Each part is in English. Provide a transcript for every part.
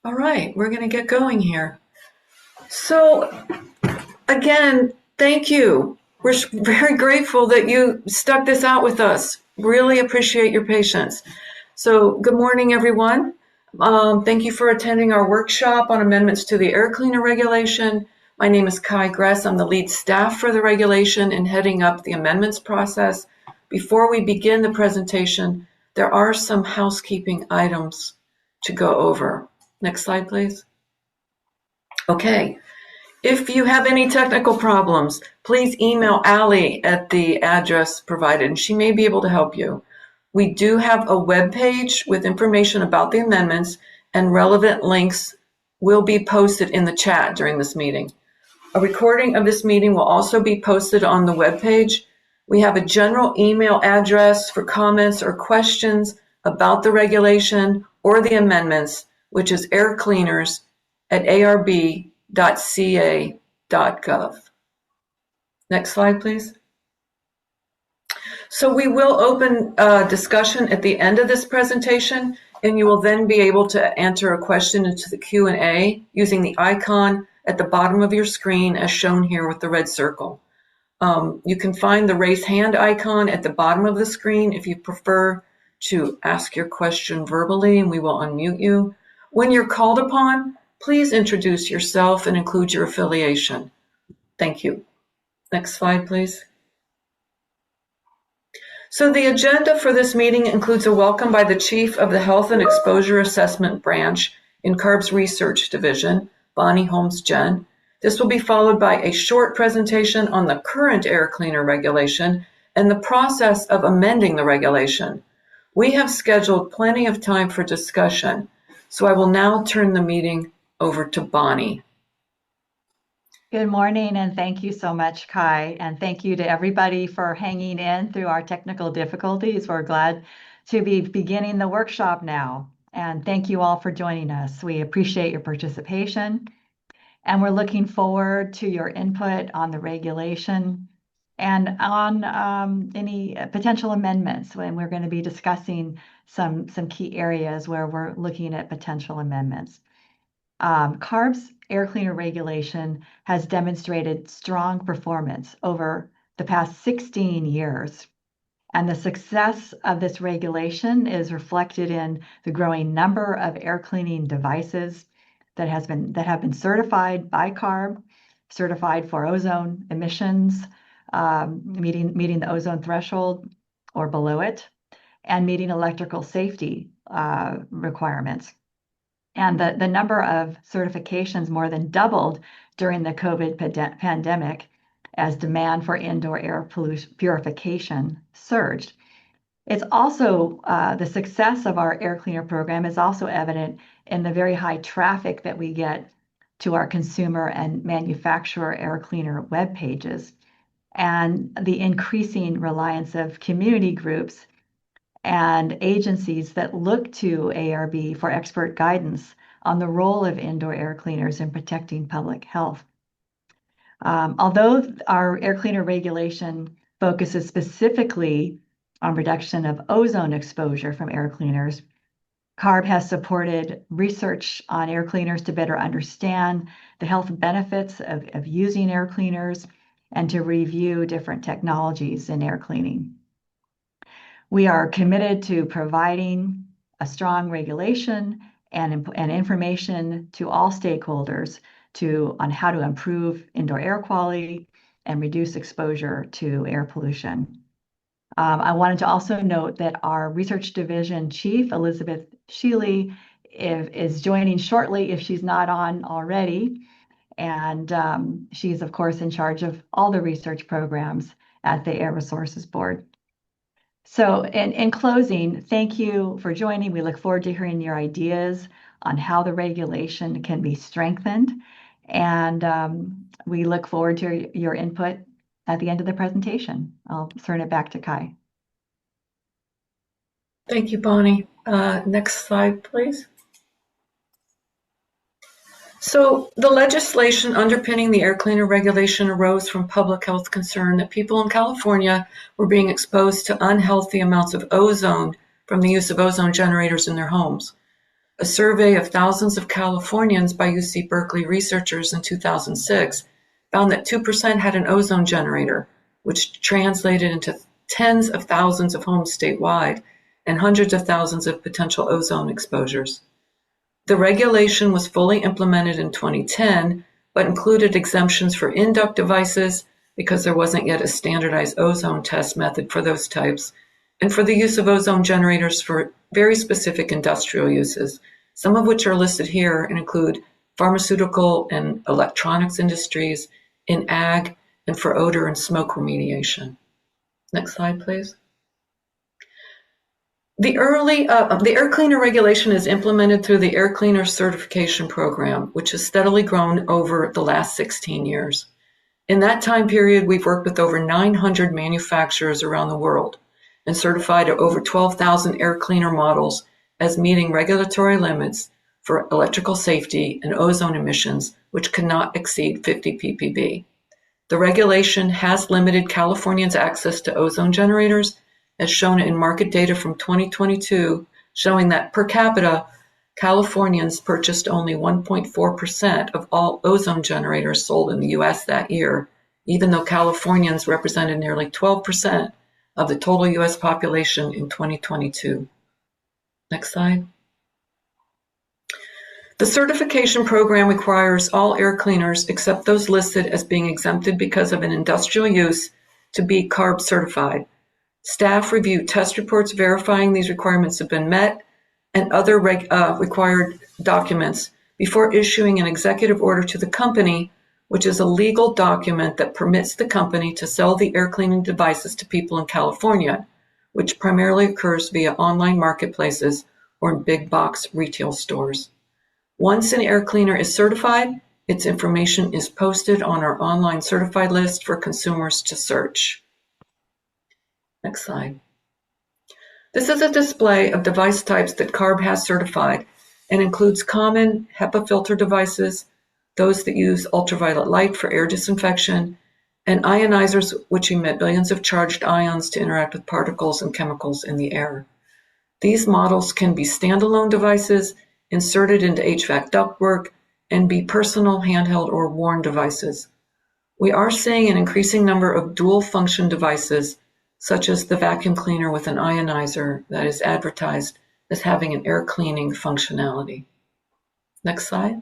All right, we're going to get going here. So, again, thank you. We're very grateful that you stuck this out with us. Really appreciate your patience. So, good morning, everyone. Thank you for attending our workshop on amendments to the air cleaner regulation. My name is Kai Gress. I'm the lead staff for the regulation and heading up the amendments process. Before we begin the presentation, there are some housekeeping items to go over. Next slide, please. Okay. If you have any technical problems, please email Allie at the address provided, and she may be able to help you. We do have a web page with information about the amendments, and relevant links will be posted in the chat during this meeting. A recording of this meeting will also be posted on the web page. We have a general email address for comments or questions about the regulation or the amendments, which is aircleaners@arb.ca.gov. Next slide, please. So we will open discussion at the end of this presentation, and you will then be able to enter a question into the Q&A using the icon at the bottom of your screen as shown here with the red circle. You can find the raise hand icon at the bottom of the screen if you prefer to ask your question verbally, and we will unmute you. When you're called upon, please introduce yourself and include your affiliation. Thank you. Next slide, please. So the agenda for this meeting includes a welcome by the Chief of the Health and Exposure Assessment Branch in CARB's Research Division, Bonnie Holmes-Jen. This will be followed by a short presentation on the current air cleaner regulation and the process of amending the regulation. We have scheduled plenty of time for discussion, so I will now turn the meeting over to Bonnie. Good morning, and thank you so much, Kai, and thank you to everybody for hanging in through our technical difficulties. We're glad to be beginning the workshop now, and thank you all for joining us. We appreciate your participation, and we're looking forward to your input on the regulation and on any potential amendments when we're going to be discussing some key areas where we're looking at potential amendments. CARB's air cleaner regulation has demonstrated strong performance over the past 16 years. And the success of this regulation is reflected in the growing number of air cleaning devices that have been certified by CARB, certified for ozone emissions, meeting the ozone threshold or below it, and meeting electrical safety requirements. And the number of certifications more than doubled during the COVID pandemic as demand for indoor air purification surged. It's also, the success of our air cleaner program is also evident in the very high traffic that we get to our consumer and manufacturer air cleaner web pages, and the increasing reliance of community groups and agencies that look to ARB for expert guidance on the role of indoor air cleaners in protecting public health. Although our air cleaner regulation focuses specifically on reduction of ozone exposure from air cleaners, CARB has supported research on air cleaners to better understand the health benefits of using air cleaners and to review different technologies in air cleaning. We are committed to providing a strong regulation and information to all stakeholders on how to improve indoor air quality and reduce exposure to air pollution. I wanted to also note that our Research Division Chief, Elizabeth Shealy, is joining shortly if she's not on already. And she's, of course, in charge of all the research programs at the Air Resources Board. So in closing, thank you for joining. We look forward to hearing your ideas on how the regulation can be strengthened. And we look forward to your input at the end of the presentation. I'll turn it back to Kai. Thank you, Bonnie. Next slide, please. So the legislation underpinning the air cleaner regulation arose from public health concern that people in California were being exposed to unhealthy amounts of ozone from the use of ozone generators in their homes. A survey of thousands of Californians by UC Berkeley researchers in 2006 found that 2% had an ozone generator, which translated into tens of thousands of homes statewide and hundreds of thousands of potential ozone exposures. The regulation was fully implemented in 2010, but included exemptions for induct devices because there wasn't yet a standardized ozone test method for those types, and for the use of ozone generators for very specific industrial uses, some of which are listed here and include pharmaceutical and electronics industries, in ag, and for odor and smoke remediation. Next slide, please. The air cleaner regulation is implemented through the Air Cleaner Certification Program, which has steadily grown over the last 16 years. In that time period, we've worked with over 900 manufacturers around the world and certified over 12,000 air cleaner models as meeting regulatory limits for electrical safety and ozone emissions, which cannot exceed 50 ppb. The regulation has limited Californians' access to ozone generators, as shown in market data from 2022, showing that per capita, Californians purchased only 1.4% of all ozone generators sold in the US that year, even though Californians represented nearly 12% of the total US population in 2022. Next slide. The certification program requires all air cleaners, except those listed as being exempted because of an industrial use, to be CARB certified. Staff review test reports verifying these requirements have been met and other required documents before issuing an executive order to the company, which is a legal document that permits the company to sell the air cleaning devices to people in California, which primarily occurs via online marketplaces or in big box retail stores. Once an air cleaner is certified, its information is posted on our online certified list for consumers to search. Next slide. This is a display of device types that CARB has certified and includes common HEPA filter devices, those that use ultraviolet light for air disinfection, and ionizers which emit billions of charged ions to interact with particles and chemicals in the air. These models can be standalone devices inserted into HVAC ductwork and be personal, handheld, or worn devices. We are seeing an increasing number of dual function devices, such as the vacuum cleaner with an ionizer that is advertised as having an air cleaning functionality. Next slide.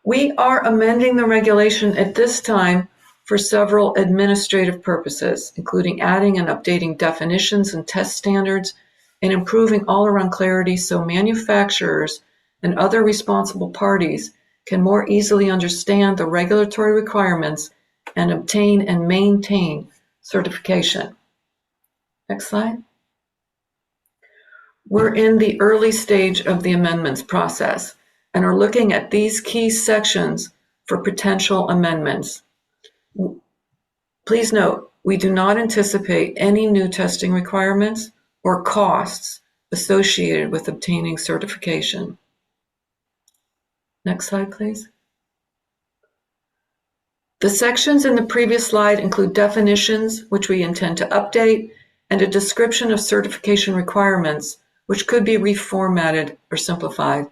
We are amending the regulation at this time for several administrative purposes, including adding and updating definitions and test standards and improving all-around clarity so manufacturers and other responsible parties can more easily understand the regulatory requirements and obtain and maintain certification. Next slide. We're in the early stage of the amendments process and are looking at these key sections for potential amendments. Please note, we do not anticipate any new testing requirements or costs associated with obtaining certification. Next slide, please. The sections in the previous slide include definitions, which we intend to update, and a description of certification requirements, which could be reformatted or simplified.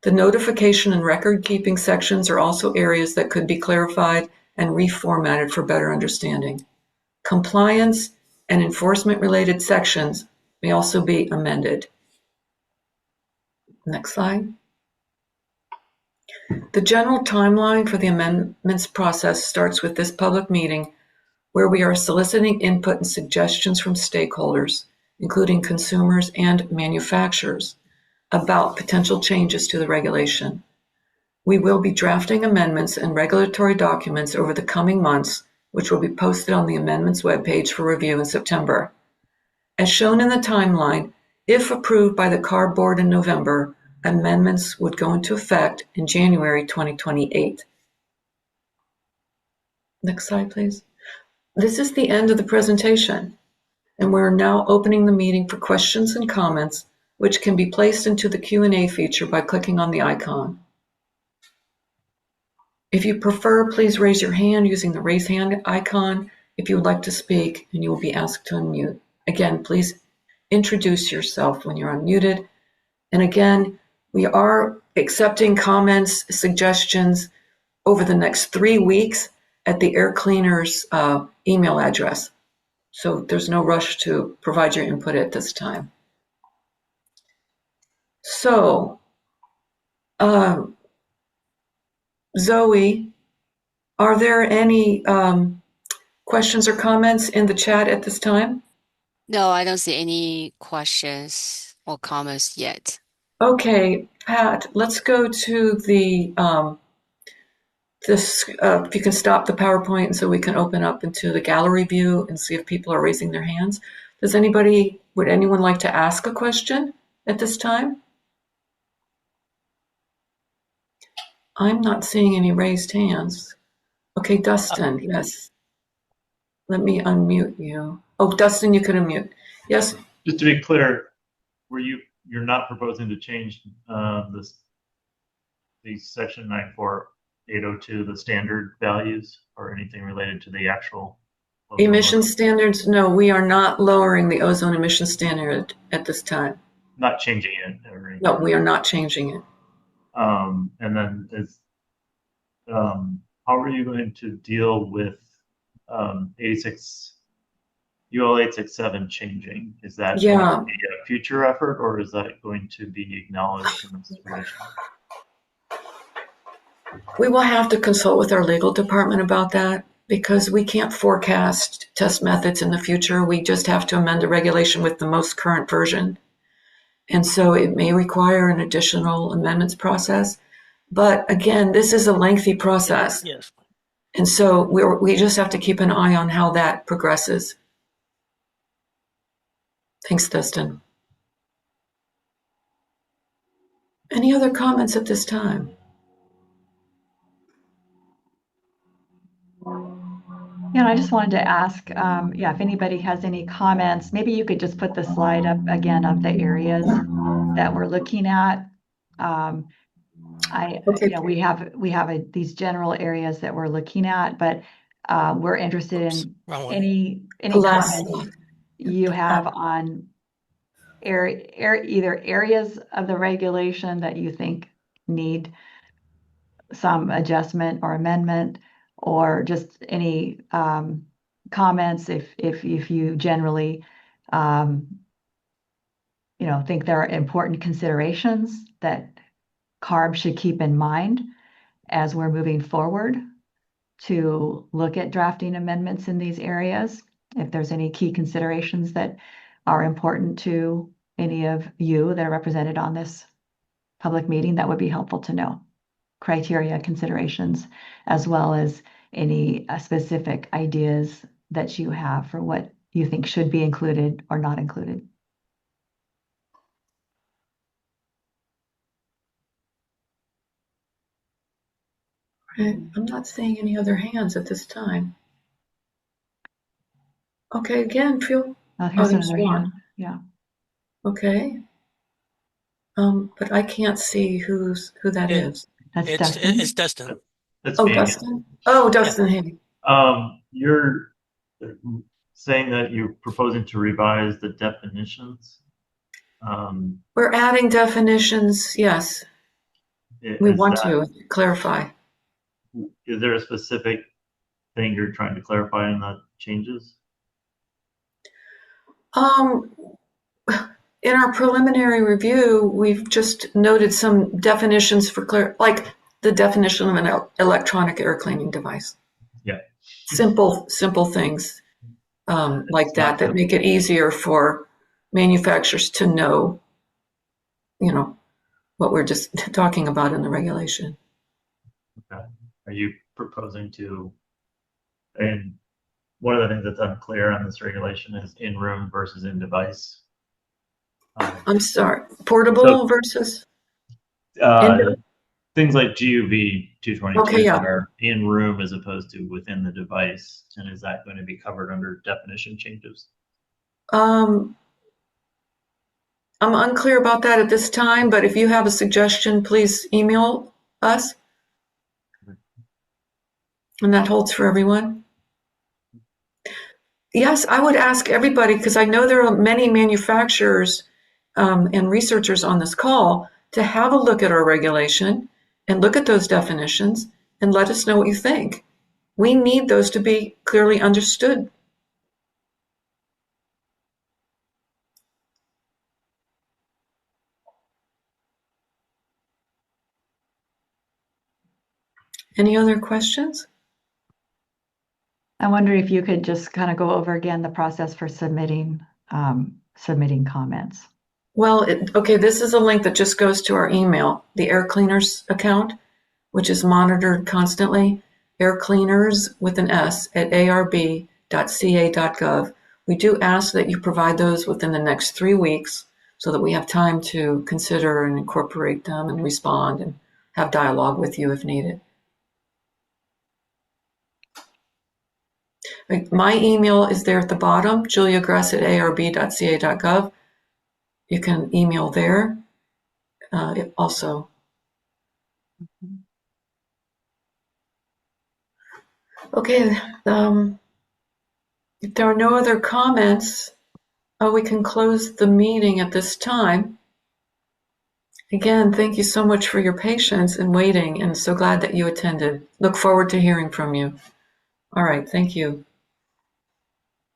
The notification and record-keeping sections are also areas that could be clarified and reformatted for better understanding. Compliance and enforcement-related sections may also be amended. Next slide. The general timeline for the amendments process starts with this public meeting, where we are soliciting input and suggestions from stakeholders, including consumers and manufacturers, about potential changes to the regulation. We will be drafting amendments and regulatory documents over the coming months, which will be posted on the amendments webpage for review in September. As shown in the timeline, if approved by the CARB board in November, amendments would go into effect in January 2028. Next slide, please. This is the end of the presentation, and we're now opening the meeting for questions and comments, which can be placed into the Q&A feature by clicking on the icon. If you prefer, please raise your hand using the raise hand icon if you would like to speak, and you will be asked to unmute. Again, please introduce yourself when you're unmuted. And again, We are accepting comments, suggestions over the next 3 weeks at the air cleaner's email address. So there's no rush to provide your input at this time. So, Zoe, are there any questions or comments in the chat at this time? No, I don't see any questions or comments yet. Okay, Pat, let's go to the if you can stop the PowerPoint so we can open up into the gallery view and see if people are raising their hands. Would anyone like to ask a question at this time? I'm not seeing any raised hands. Okay, Dustin, yes. Let me unmute you. Oh, Dustin, you can unmute. Yes. Just to be clear, you're not proposing to change the section 94802, the standard values, or anything related to the actual emission standards? No, we are not lowering the ozone emission standard at this time. Not changing it or anything. No, we are not changing it. And then how are you going to deal with UL 867 changing? Is that going to be a future effort, or is that going to be acknowledged in this situation? We will have to consult with our legal department about that because we can't forecast test methods in the future. We just have to amend the regulation with the most current version. And so it may require an additional amendments process. But again, this is a lengthy process. Yes. And so we just have to keep an eye on how that progresses. Thanks, Dustin. Any other comments at this time? Yeah, I just wanted to ask, if anybody has any comments, maybe you could just put the slide up again of the areas that we're looking at. We have these general areas that we're looking at, but we're interested in any comments you have on either areas of the regulation that you think need some adjustment or amendment, or just any comments if you generally think there are important considerations that CARB should keep in mind as we're moving forward to look at drafting amendments in these areas. If there's any key considerations that are important to any of you that are represented on this public meeting, that would be helpful to know. Criteria, considerations, as well as any specific ideas that you have for what you think should be included or not included. I'm not seeing any other hands at this time. Okay, again, here's another hand. Yeah. Okay. But I can't see who that is. That's Dustin. It's Dustin. Dustin. Oh, Dustin. Hey. You're saying that you're proposing to revise the definitions. We're adding definitions. Yes. We want to clarify. Is there a specific thing you're trying to clarify in the changes? In our preliminary review, we've just noted some definitions for like the definition of an electronic air cleaning device. Yeah. Simple things like that make it easier for manufacturers to know, what we're just talking about in the regulation. Okay. Are you proposing to, and one of the things that's unclear on this regulation is in-room versus in-device. I'm sorry, portable versus? Things like GUV 222 that are in-room as opposed to within the device. And is that going to be covered under definition changes? I'm unclear about that at this time, but if you have a suggestion, please email us. And that holds for everyone. Yes, I would ask everybody, because I know there are many manufacturers and researchers on this call, to have a look at our regulation and look at those definitions and let us know what you think. We need those to be clearly understood. Any other questions? I wonder if you could just kind of go over again the process for submitting comments. Well, okay, this is a link that just goes to our email, the air cleaners account, which is monitored constantly, air cleaners with an S at arb.ca.gov. We do ask that you provide those within the next 3 weeks so that we have time to consider and incorporate them and respond and have dialogue with you if needed. My email is there at the bottom, juliagress@arb.ca.gov. You can email there also. Okay, if there are no other comments, we can close the meeting at this time. Again, thank you so much for your patience and waiting, and so glad that you attended. Look forward to hearing from you. All right, thank you.